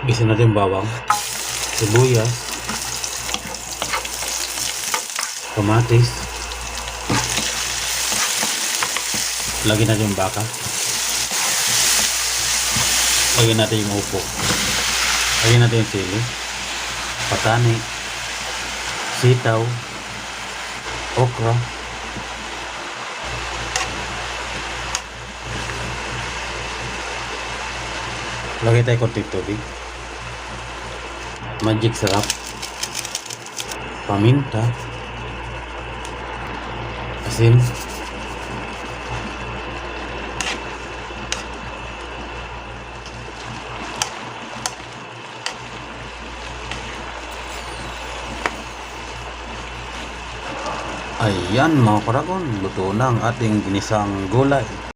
Gisa natin yung bawang, sibuyas, kamatis. Lagyan natin yung baka. Lagyan natin yung upo. Lagyan natin yung sili, patani, sitaw, okra. Lagay tayo konting tubig. Magic sarap. Paminta. Asin. Ayan mga karagon, luto na ang ating ginisang gulay.